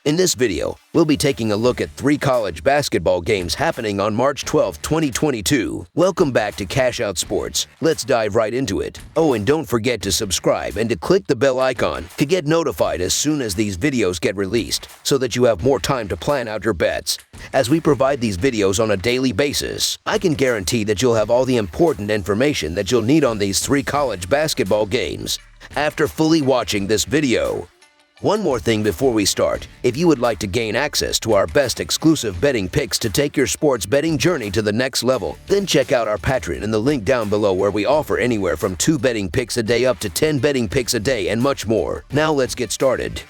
In this video, we'll be taking a look at 3 college basketball games happening on March 12, 2022. Welcome back to Cash Out Sports. Let's dive right into it. Oh, and don't forget to subscribe and to click the bell icon to get notified as soon as these videos get released so that you have more time to plan out your bets. As we provide these videos on a daily basis, I can guarantee that you'll have all the important information that you'll need on these 3 college basketball games after fully watching this video. One more thing before we start. If you would like to gain access to our best exclusive betting picks to take your sports betting journey to the next level, then check out our Patreon in the link down below, where we offer anywhere from 2 betting picks a day up to 10 betting picks a day and much more. Now let's get started.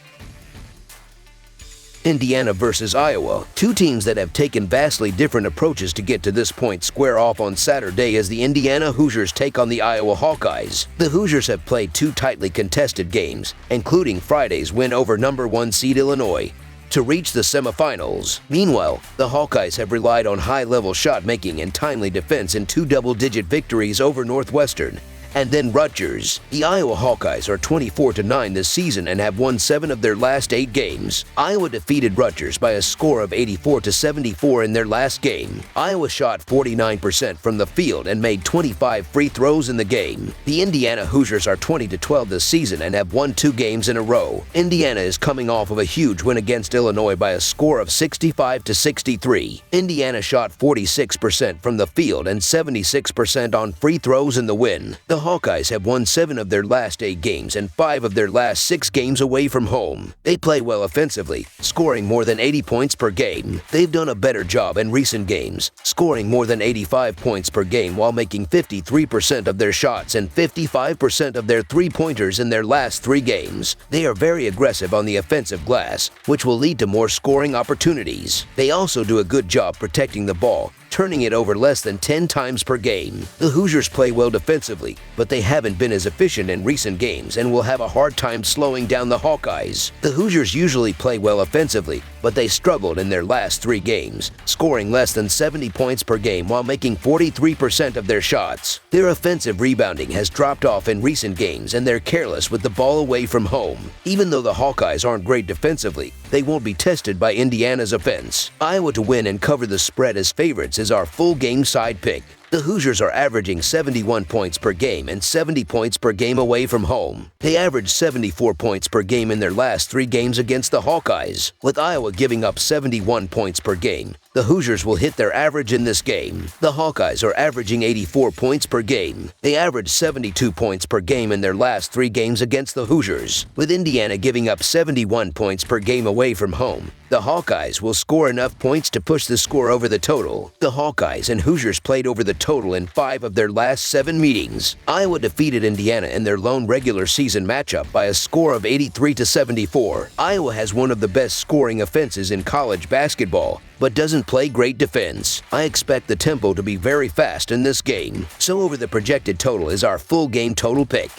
Indiana versus Iowa. 2 teams that have taken vastly different approaches to get to this point square off on Saturday as the Indiana Hoosiers take on the Iowa Hawkeyes. The Hoosiers have played 2 tightly contested games, including Friday's win over number 1 seed Illinois, to reach the semifinals. Meanwhile, the Hawkeyes have relied on high-level shot-making and timely defense in 2 double-digit victories over Northwestern and then Rutgers. The Iowa Hawkeyes are 24-9 this season and have won 7 of their last 8 games. Iowa defeated Rutgers by a score of 84-74 in their last game. Iowa shot 49% from the field and made 25 free throws in the game. The Indiana Hoosiers are 20-12 this season and have won 2 games in a row. Indiana is coming off of a huge win against Illinois by a score of 65-63. Indiana shot 46% from the field and 76% on free throws in the win. The Hawkeyes have won 7 of their last 8 games and 5 of their last 6 games away from home. They play well offensively, scoring more than 80 points per game. They've done a better job in recent games, scoring more than 85 points per game while making 53% of their shots and 55% of their three-pointers in their last 3 games. They are very aggressive on the offensive glass, which will lead to more scoring opportunities. They also do a good job protecting the ball, turning it over less than 10 times per game. The Hoosiers play well defensively, but they haven't been as efficient in recent games and will have a hard time slowing down the Hawkeyes. The Hoosiers usually play well offensively, but they struggled in their last 3 games, scoring less than 70 points per game while making 43% of their shots. Their offensive rebounding has dropped off in recent games and they're careless with the ball away from home. Even though the Hawkeyes aren't great defensively, they won't be tested by Indiana's offense. Iowa to win and cover the spread as favorites is our full game side pick. The Hoosiers are averaging 71 points per game and 70 points per game away from home. They averaged 74 points per game in their last 3 games against the Hawkeyes. With Iowa giving up 71 points per game, the Hoosiers will hit their average in this game. The Hawkeyes are averaging 84 points per game. They averaged 72 points per game in their last 3 games against the Hoosiers. With Indiana giving up 71 points per game away from home, the Hawkeyes will score enough points to push the score over the total. The Hawkeyes and Hoosiers played over the total in 5 of their last 7 meetings. Iowa defeated Indiana in their lone regular season matchup by a score of 83-74. Iowa has one of the best scoring offenses in college basketball, but doesn't play great defense. I expect the tempo to be very fast in this game. So over the projected total is our full game total pick.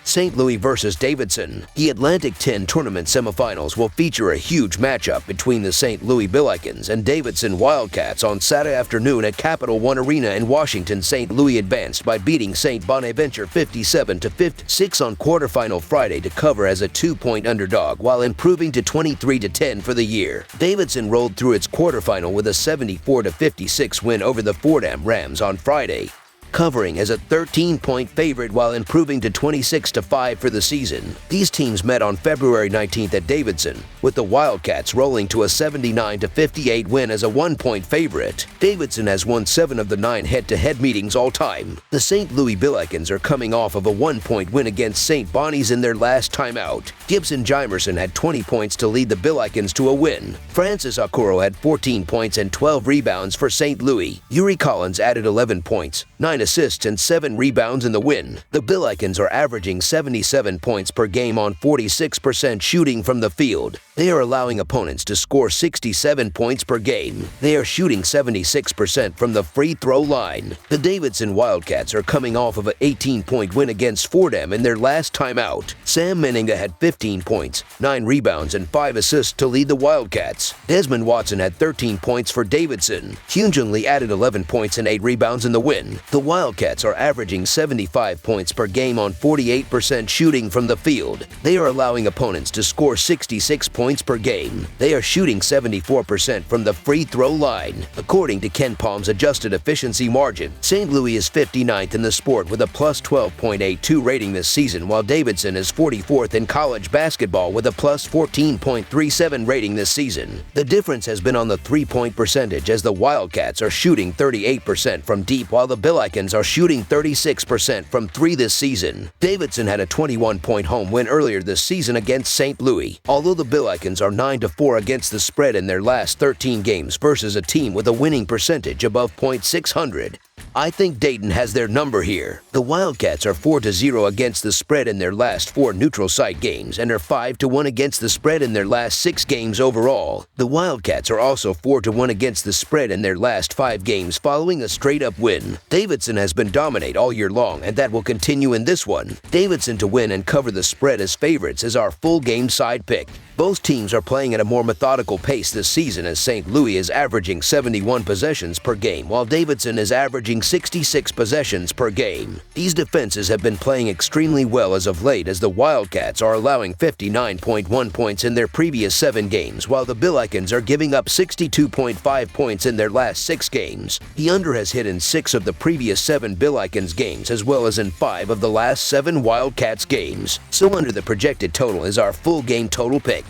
St. Louis versus Davidson. The Atlantic 10 tournament semifinals will feature a huge matchup between the St. Louis Billikens and Davidson Wildcats on Saturday afternoon at Capital One Arena in Washington. St. Louis advanced by beating St. Bonaventure 57-56 on quarterfinal Friday to cover as a 2-point underdog while improving to 23-10 for the year. Davidson rolled through its quarterfinal with a 74-56 win over the Fordham Rams on Friday, covering as a 13-point favorite while improving to 26-5 for the season. These teams met on February 19th at Davidson, with the Wildcats rolling to a 79-58 win as a 1-point favorite. Davidson has won 7 of the 9 head-to-head meetings all time. The St. Louis Billikens are coming off of a 1-point win against St. Bonnie's in their last time out. Gibson Jimerson had 20 points to lead the Billikens to a win. Francis Okoro had 14 points and 12 rebounds for St. Louis. Yuri Collins added 11 points, 9 assists and 7 rebounds in the win. The Billikens are averaging 77 points per game on 46% shooting from the field They are allowing opponents to score 67 points per game. They are shooting 76% from the free throw line. The Davidson Wildcats are coming off of an 18-point win against Fordham in their last time out. Sam Meninga had 15 points, 9 rebounds, and 5 assists to lead the Wildcats. Desmond Watson had 13 points for Davidson. Hyunjung Lee added 11 points and 8 rebounds in the win. The Wildcats are averaging 75 points per game on 48% shooting from the field. They are allowing opponents to score 66 points per game. They are shooting 74% from the free throw line. According to Ken Palm's adjusted efficiency margin, St. Louis is 59th in the sport with a plus 12.82 rating this season, while Davidson is 44th in college basketball with a plus 14.37 rating this season. The difference has been on the three-point percentage, as the Wildcats are shooting 38% from deep while the Billikens are shooting 36% from three this season. Davidson had a 21-point home win earlier this season against St. Louis, although the Billikens are 9-4 against the spread in their last 13 games versus a team with a winning percentage above .600. I think Dayton has their number here. The Wildcats are 4-0 against the spread in their last 4 neutral site games and are 5-1 against the spread in their last 6 games overall. The Wildcats are also 4-1 against the spread in their last 5 games following a straight-up win. Davidson has been dominant all year long, and that will continue in this one. Davidson to win and cover the spread as favorites is our full game side pick. Both teams are playing at a more methodical pace this season, as St. Louis is averaging 71 possessions per game, while Davidson is averaging 66 possessions per game. These defenses have been playing extremely well as of late, as the Wildcats are allowing 59.1 points in their previous 7 games, while the Billikens are giving up 62.5 points in their last 6 games. The under has hit in 6 of the previous 7 Billikens games, as well as in 5 of the last 7 Wildcats games. So under the projected total is our full game total pick.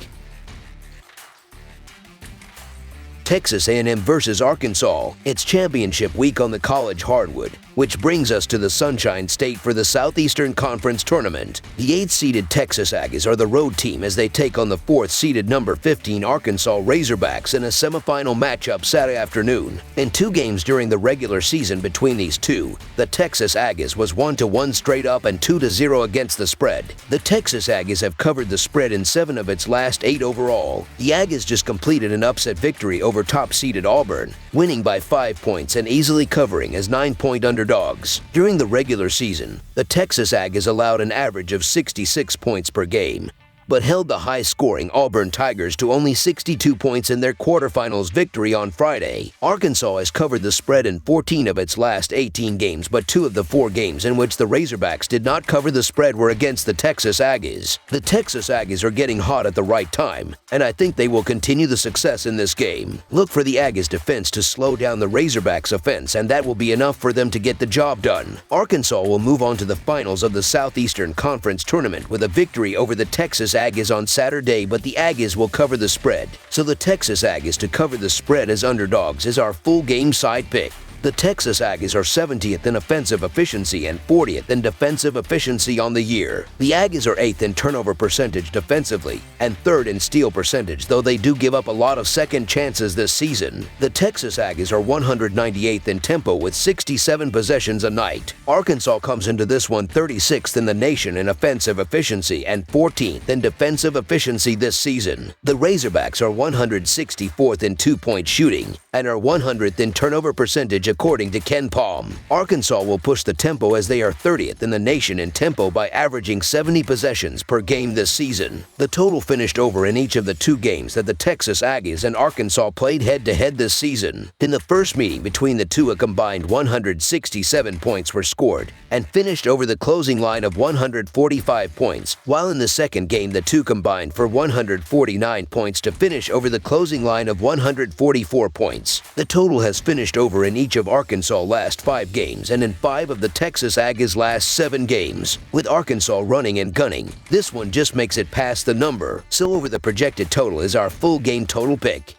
Texas A&M versus Arkansas. It's championship week on the college hardwood, which brings us to the Sunshine State for the Southeastern Conference Tournament. The 8th-seeded Texas Aggies are the road team as they take on the 4th-seeded number 15 Arkansas Razorbacks in a semifinal matchup Saturday afternoon. In 2 games during the regular season between these two, the Texas Aggies was 1-1 straight up and 2-0 against the spread. The Texas Aggies have covered the spread in 7 of its last 8 overall. The Aggies just completed an upset victory over top-seeded Auburn, winning by 5 points and easily covering as 9-point underdogs. During the regular season, the Texas Aggies allowed an average of 66 points per game, but held the high-scoring Auburn Tigers to only 62 points in their quarterfinals victory on Friday. Arkansas has covered the spread in 14 of its last 18 games, but 2 of the 4 games in which the Razorbacks did not cover the spread were against the Texas Aggies. The Texas Aggies are getting hot at the right time, and I think they will continue the success in this game. Look for the Aggies defense to slow down the Razorbacks offense, and that will be enough for them to get the job done. Arkansas will move on to the finals of the Southeastern Conference Tournament with a victory over the Texas Aggies on Saturday, but the Aggies will cover the spread. So the Texas Aggies to cover the spread as underdogs is our full game side pick. The Texas Aggies are 70th in offensive efficiency and 40th in defensive efficiency on the year. The Aggies are 8th in turnover percentage defensively and 3rd in steal percentage, though they do give up a lot of second chances this season. The Texas Aggies are 198th in tempo with 67 possessions a night. Arkansas comes into this one 36th in the nation in offensive efficiency and 14th in defensive efficiency this season. The Razorbacks are 164th in two-point shooting and are 100th in turnover percentage according to Ken Palm. Arkansas will push the tempo as they are 30th in the nation in tempo by averaging 70 possessions per game this season. The total finished over in each of the 2 games that the Texas Aggies and Arkansas played head-to-head this season. In the first meeting between the two, a combined 167 points were scored and finished over the closing line of 145 points, while in the second game the two combined for 149 points to finish over the closing line of 144 points. The total has finished over in each of Arkansas' last 5 games and in 5 of the Texas Aggies' last 7 games. With Arkansas running and gunning, this one just makes it past the number, so over the projected total is our full game total pick.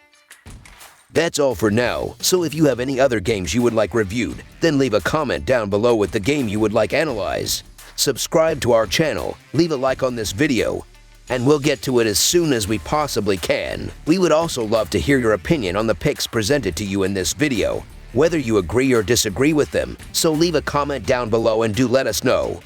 That's all for now, so if you have any other games you would like reviewed, then leave a comment down below with the game you would like analyzed. Subscribe to our channel, leave a like on this video, and we'll get to it as soon as we possibly can. We would also love to hear your opinion on the picks presented to you in this video, whether you agree or disagree with them, so leave a comment down below and do let us know.